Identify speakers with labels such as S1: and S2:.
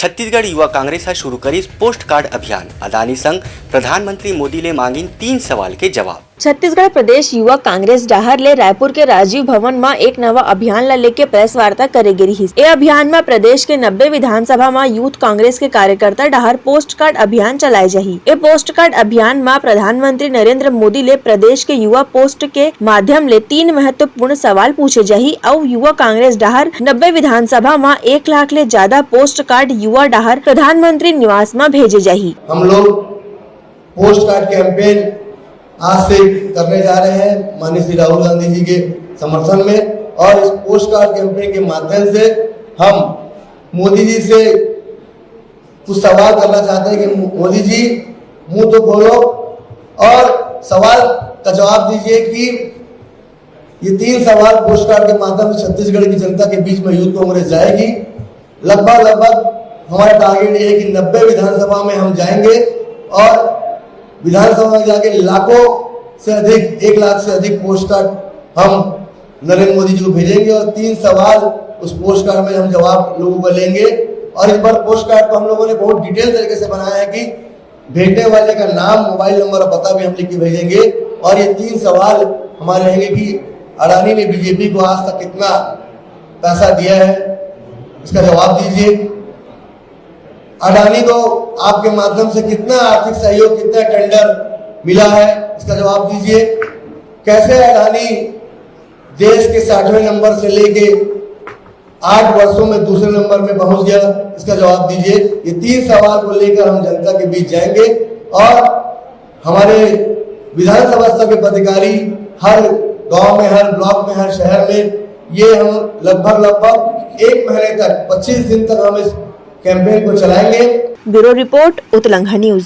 S1: छत्तीसगढ़ युवा कांग्रेस हा शुरू करीस पोस्ट कार्ड अभियान। अदानी संग प्रधानमंत्री मोदी ले मांगिन 3 सवाल के जवाब।
S2: छत्तीसगढ़ प्रदेश युवा कांग्रेस डाहर ले रायपुर के राजीव भवन में एक नवा अभियान ला लेके प्रेस वार्ता करे गे रहिस। ए अभियान में प्रदेश के 90 विधानसभा में यूथ कांग्रेस के कार्यकर्ता डाहर पोस्ट कार्ड अभियान चलाए जाही। ए पोस्ट कार्ड अभियान में प्रधानमंत्री नरेंद्र मोदी ले प्रदेश के युवा पोस्ट के माध्यम ले 3 महत्वपूर्ण सवाल पूछे जाही और युवा कांग्रेस डाहर 90 विधानसभा में 1 लाख ले ज्यादा पोस्ट कार्ड युवा डाहर प्रधानमंत्री निवास में भेजे जाही।
S3: हम लोग पोस्ट कार्ड कैंपेन आज से करने जा रहे हैं माननीय श्री राहुल गांधी जी के समर्थन में, और इस पोस्ट कार्ड कैंपेन के माध्यम से हम मोदी जी से कुछ सवाल करना चाहते हैं कि मोदी जी मुंह तो खोलो और सवाल का जवाब दीजिए कि ये 3 सवाल पोस्ट कार्ड के माध्यम से छत्तीसगढ़ की जनता के बीच में यूथ कांग्रेस जाएगी। लगभग हमारा टारगेट ये है कि 90 विधानसभा में हम जाएंगे और विधानसभा में जाके लाखों से अधिक 1 लाख से अधिक पोस्ट कार्ड हम नरेंद्र मोदी जी को भेजेंगे और 3 सवाल उस पोस्ट कार्ड में हम जवाब लोगों को लेंगे। और इस बार पोस्ट कार्ड को हम लोगों ने बहुत डिटेल तरीके से बनाया है कि भेजने वाले का नाम, मोबाइल नंबर और पता भी हम लिख के भेजेंगे। और ये 3 सवाल हमारे रहेंगे कि अडानी ने बीजेपी को आज तक कितना पैसा दिया है, इसका जवाब दीजिए। अडानी को आपके माध्यम से कितना आर्थिक सहयोग, कितना टेंडर मिला है, इसका जवाब दीजिए। कैसे अडानी देश के 60वें नंबर से लेके 8 वर्षों में दूसरे नंबर में पहुंच गया, इसका जवाब दीजिए। ये 3 सवाल को लेकर हम जनता के बीच जाएंगे और हमारे विधानसभा स्तर के पदाधिकारी हर गांव में, हर ब्लॉक में, हर शहर में ये हम लगभग 1 महीने तक 25 दिन तक हम इस कैंपेन को चलाएंगे।
S2: ब्यूरो रिपोर्ट उत्तलंघा न्यूज।